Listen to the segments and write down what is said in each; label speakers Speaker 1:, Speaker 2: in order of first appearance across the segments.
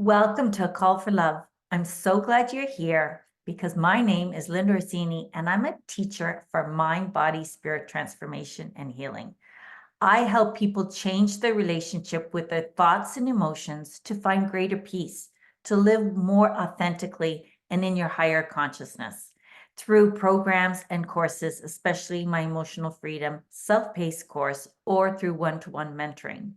Speaker 1: Welcome to A Call for Love. I'm so glad you're here because my name is Linda Orsini and I'm a teacher for mind, body, spirit transformation and healing. I help people change their relationship with their thoughts and emotions to find greater peace, to live more authentically and in your higher consciousness. Through programs and courses, especially my Emotional Freedom self-paced course or through one-to-one mentoring.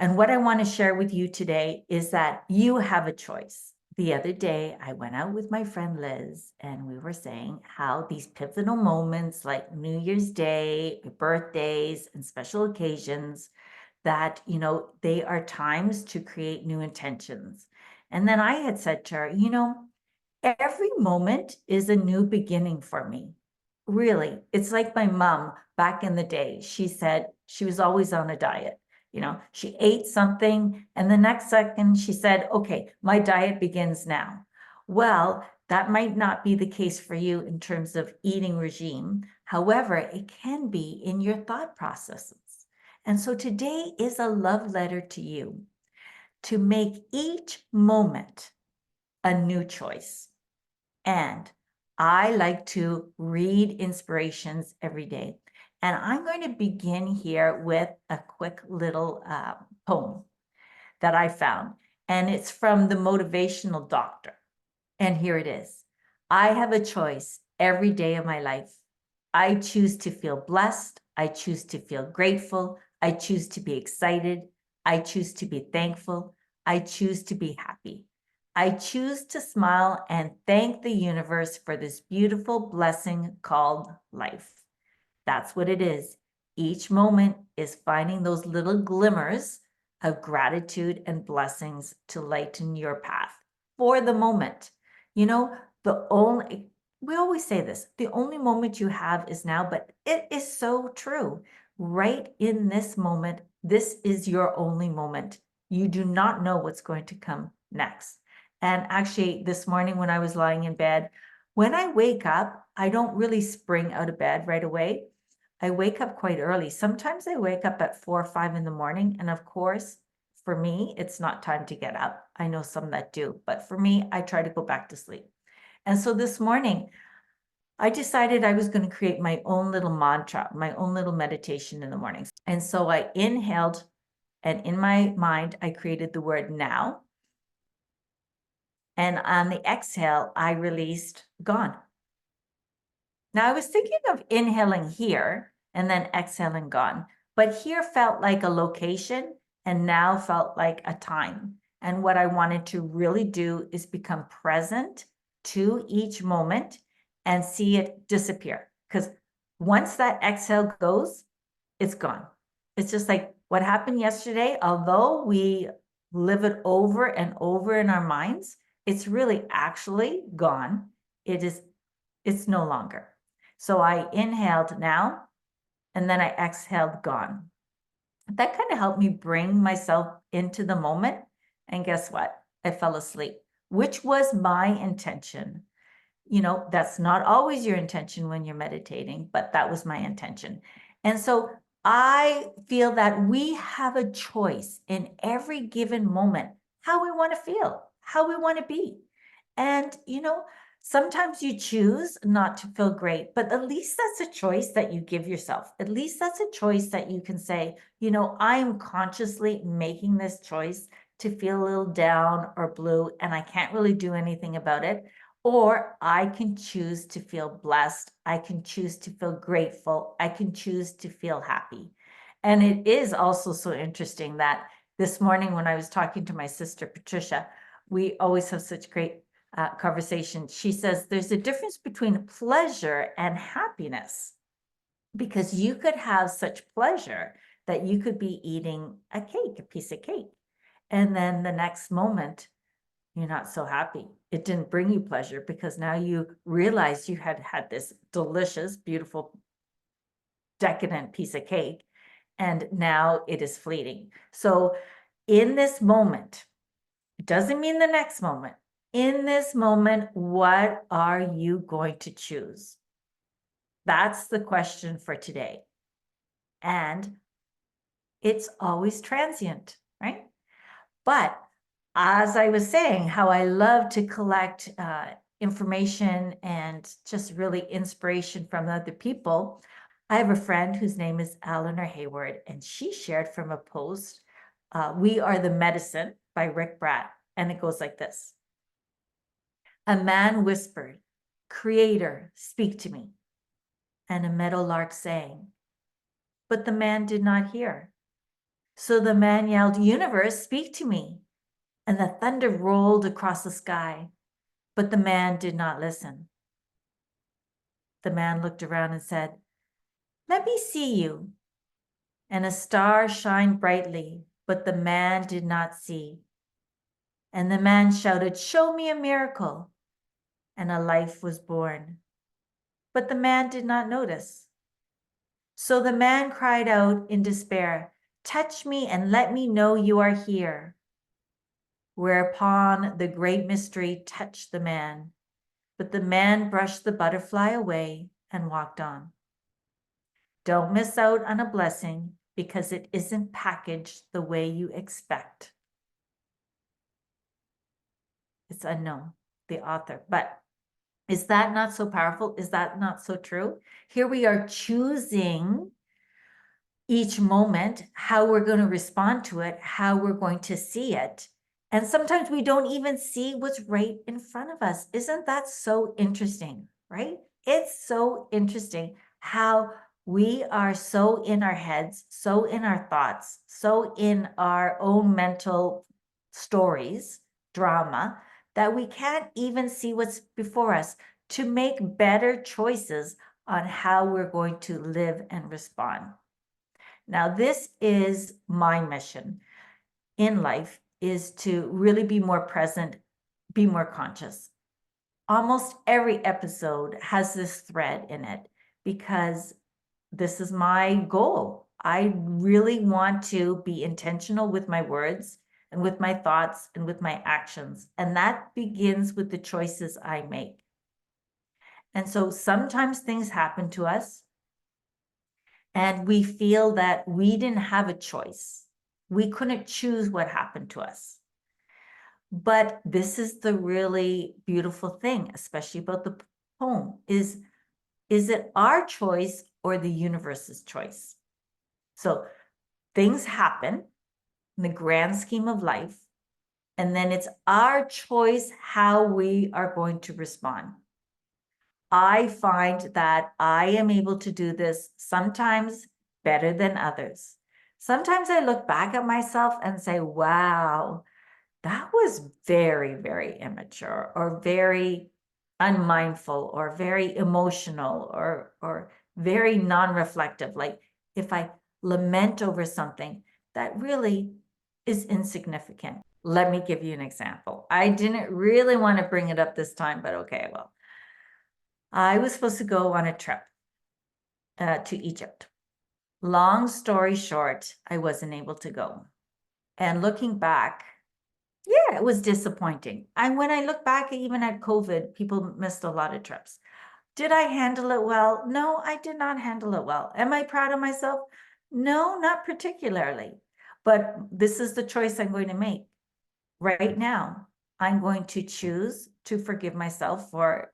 Speaker 1: And what I want to share with you today is that you have a choice. The other day, I went out with my friend Liz, and we were saying how these pivotal moments like New Year's Day, birthdays, and special occasions, that, they are times to create new intentions. And then I had said to her, every moment is a new beginning for me. Really, it's like my mom back in the day. She said she was always on a diet. She ate something and the next second she said, okay, my diet begins now. Well, that might not be the case for you in terms of eating regime. However, it can be in your thought processes. And so today is a love letter to you to make each moment a new choice. And I like to read inspirations every day. And I'm going to begin here with a quick little poem that I found. And it's from the Motivational Doctor. And here it is. I have a choice every day of my life. I choose to feel blessed. I choose to feel grateful. I choose to be excited. I choose to be thankful. I choose to be happy. I choose to smile and thank the universe for this beautiful blessing called life. That's what it is. Each moment is finding those little glimmers of gratitude and blessings to lighten your path for the moment. We always say this, the only moment you have is now, but it is so true. Right in this moment, this is your only moment. You do not know what's going to come next. And actually, this morning when I was lying in bed, when I wake up, I don't really spring out of bed right away. I wake up quite early. Sometimes I wake up at 4 or 5 in the morning. And of course, for me, it's not time to get up. I know some that do, but for me, I try to go back to sleep. And so this morning, I decided I was going to create my own little mantra, my own little meditation in the mornings. And so I inhaled, and in my mind, I created the word now. And on the exhale, I released gone. Now I was thinking of inhaling here and then exhaling gone, but here felt like a location and now felt like a time. And what I wanted to really do is become present to each moment and see it disappear. Because once that exhale goes, it's gone. It's just like what happened yesterday, although we live it over and over in our minds, it's really actually gone. It's no longer. So I inhaled now, and then I exhaled gone. That kind of helped me bring myself into the moment. And guess what? I fell asleep, which was my intention. That's not always your intention when you're meditating, but that was my intention. And so I feel that we have a choice in every given moment, how we want to feel, how we want to be. And, sometimes you choose not to feel great, but at least that's a choice that you give yourself. At least that's a choice that you can say, I'm consciously making this choice to feel a little down or blue, and I can't really do anything about it. Or I can choose to feel blessed. I can choose to feel grateful. I can choose to feel happy. And it is also so interesting that this morning when I was talking to my sister, Patricia, we always have such great conversation. She says there's a difference between pleasure and happiness, because you could have such pleasure that you could be eating a piece of cake, and then the next moment you're not so happy. It didn't bring you pleasure because now you realize you had had this delicious, beautiful, decadent piece of cake, and now it is fleeting. So in this moment, it doesn't mean the next moment. In this moment, what are you going to choose? That's the question for today. And it's always transient, right? But as I was saying, how I love to collect information and just really inspiration from other people. I have a friend whose name is Eleanor Hayward, and she shared from a post, We Are the Medicine by Rick Bratt. And it goes like this. A man whispered, Creator, speak to me. And a meadowlark sang. But the man did not hear. So the man yelled, Universe, speak to me. And the thunder rolled across the sky. But the man did not listen. The man looked around and said, Let me see you. And a star shined brightly, but the man did not see. And the man shouted, Show me a miracle. And a life was born. But the man did not notice. So the man cried out in despair, Touch me and let me know you are here. Whereupon the great mystery touched the man, but the man brushed the butterfly away and walked on. Don't miss out on a blessing because it isn't packaged the way you expect. It's unknown, the author. But is that not so powerful? Is that not so true? Here we are choosing each moment, how we're going to respond to it, how we're going to see it. And sometimes we don't even see what's right in front of us. Isn't that so interesting, right? It's so interesting how we are so in our heads, so in our thoughts, so in our own mental stories, drama, that we can't even see what's before us to make better choices on how we're going to live and respond. Now, this is my mission in life, is to really be more present, be more conscious. Almost every episode has this thread in it because this is my goal. I really want to be intentional with my words and with my thoughts and with my actions. And that begins with the choices I make. And so sometimes things happen to us and we feel that we didn't have a choice. We couldn't choose what happened to us. But this is the really beautiful thing, especially about the poem, is it our choice or the universe's choice? So things happen in the grand scheme of life, and then it's our choice how we are going to respond. I find that I am able to do this sometimes better than others. Sometimes I look back at myself and say, wow, that was very, very immature or very unmindful or very emotional or very non-reflective. Like if I lament over something that really is insignificant. Let me give you an example. I didn't really want to bring it up this time, but okay, well. I was supposed to go on a trip to Egypt. Long story short, I wasn't able to go. And looking back, yeah, it was disappointing. And when I look back, even at COVID, people missed a lot of trips. Did I handle it well? No, I did not handle it well. Am I proud of myself? No, not particularly. But this is the choice I'm going to make. Right now, I'm going to choose to forgive myself for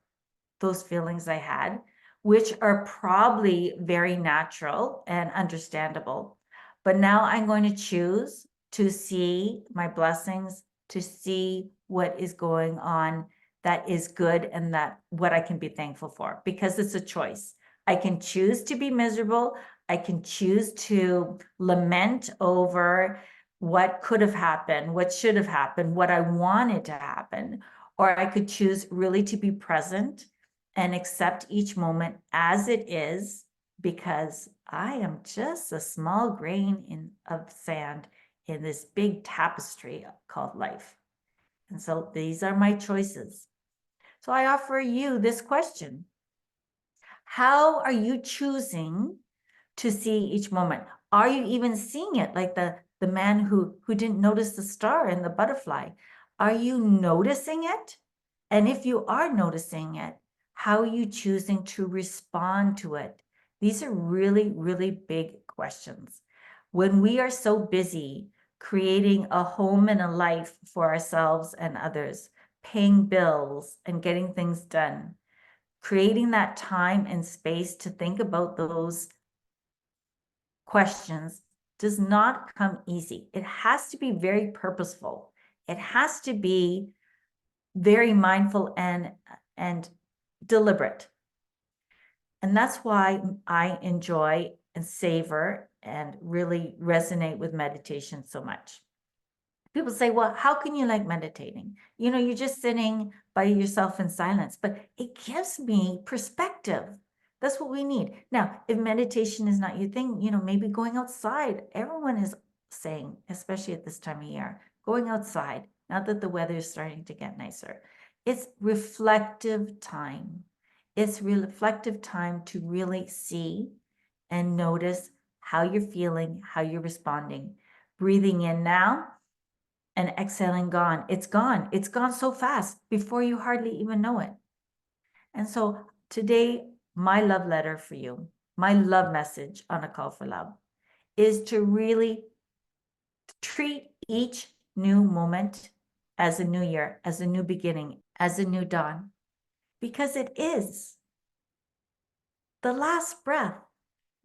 Speaker 1: those feelings I had, which are probably very natural and understandable. But now I'm going to choose to see my blessings, to see what is going on that is good and that what I can be thankful for, because it's a choice. I can choose to be miserable. I can choose to lament over what could have happened, what should have happened, what I wanted to happen, or I could choose really to be present and accept each moment as it is, because I am just a small grain of sand in this big tapestry called life. And so these are my choices. So I offer you this question. How are you choosing to see each moment? Are you even seeing it like the man who didn't notice the star and the butterfly? Are you noticing it? And if you are noticing it, how are you choosing to respond to it? These are really, really big questions. When we are so busy creating a home and a life for ourselves and others, paying bills and getting things done, creating that time and space to think about those questions does not come easy. It has to be very purposeful. It has to be very mindful and deliberate. And that's why I enjoy and savor and really resonate with meditation so much. People say, well, how can you like meditating? You know, you're just sitting by yourself in silence, but it gives me perspective. That's what we need. Now, if meditation is not your thing, you know, maybe going outside. Everyone is saying, especially at this time of year, going outside, now that the weather is starting to get nicer. It's reflective time. It's reflective time to really see and notice how you're feeling, how you're responding. Breathing in now and exhaling gone. It's gone. It's gone so fast before you hardly even know it. And so today, my love letter for you, my love message on A Call for Love, is to really treat each new moment as a new year, as a new beginning, as a new dawn, because it is. The last breath,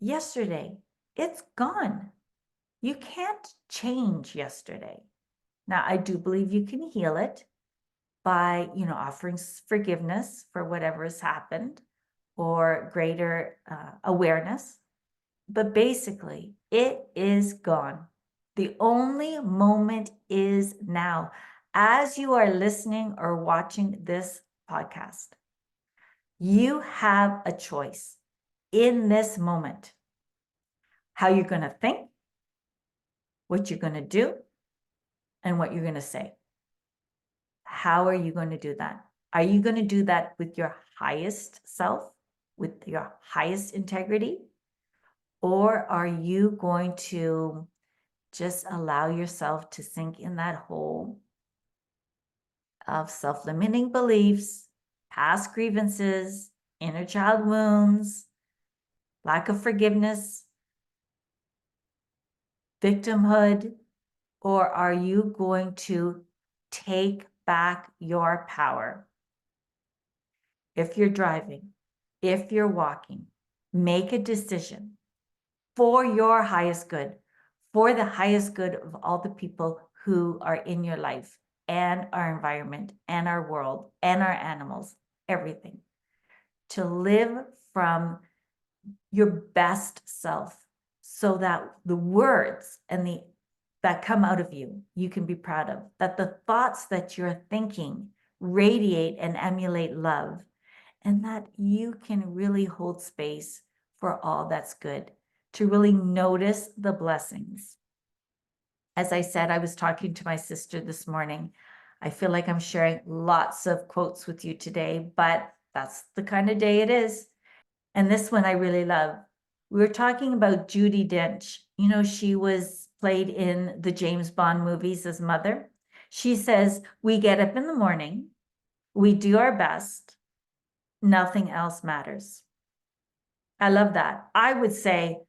Speaker 1: yesterday, it's gone. You can't change yesterday. Now, I do believe you can heal it by, you know, offering forgiveness for whatever has happened or greater awareness. But basically, it is gone. The only moment is now. As you are listening or watching this podcast, you have a choice in this moment how you're going to think, what you're going to do, and what you're going to say. How are you going to do that? Are you going to do that with your highest self, with your highest integrity? Or are you going to just allow yourself to sink in that hole of self-limiting beliefs, past grievances, inner child wounds, lack of forgiveness, victimhood? Or are you going to take back your power? If you're driving, if you're walking, make a decision for your highest good, for the highest good of all the people who are in your life and our environment and our world and our animals, everything. To live from your best self so that the words and that come out of you, you can be proud of, that the thoughts that you're thinking radiate and emulate love, and that you can really hold space for all that's good, to really notice the blessings. As I said, I was talking to my sister this morning. I feel like I'm sharing lots of quotes with you today, but that's the kind of day it is. And this one I really love. We were talking about Judi Dench. You know, she was played in the James Bond movies as Mother. She says, we get up in the morning, we do our best, nothing else matters. I love that. I would say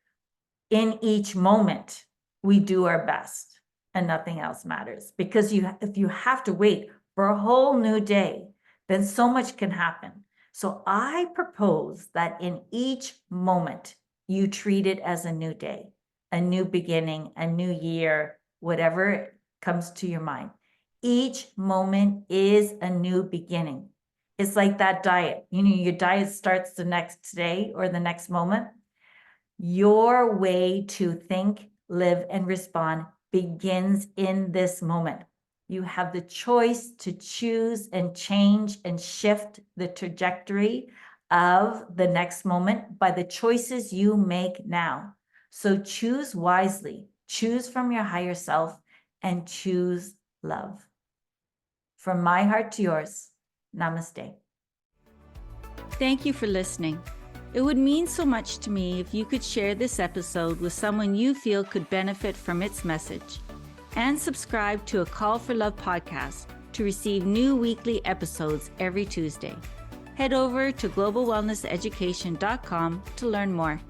Speaker 1: in each moment, we do our best and nothing else matters. Because if you have to wait for a whole new day, then so much can happen. So I propose that in each moment, you treat it as a new day, a new beginning, a new year, whatever comes to your mind. Each moment is a new beginning. It's like that diet. You know, your diet starts the next day or the next moment. Your way to think, live, and respond begins in this moment. You have the choice to choose and change and shift the trajectory of the next moment by the choices you make now. So choose wisely, choose from your higher self, and choose love. From my heart to yours, namaste.
Speaker 2: Thank you for listening. It would mean so much to me if you could share this episode with someone you feel could benefit from its message. And subscribe to A Call for Love podcast to receive new weekly episodes every Tuesday. Head over to globalwellnesseducation.com to learn more.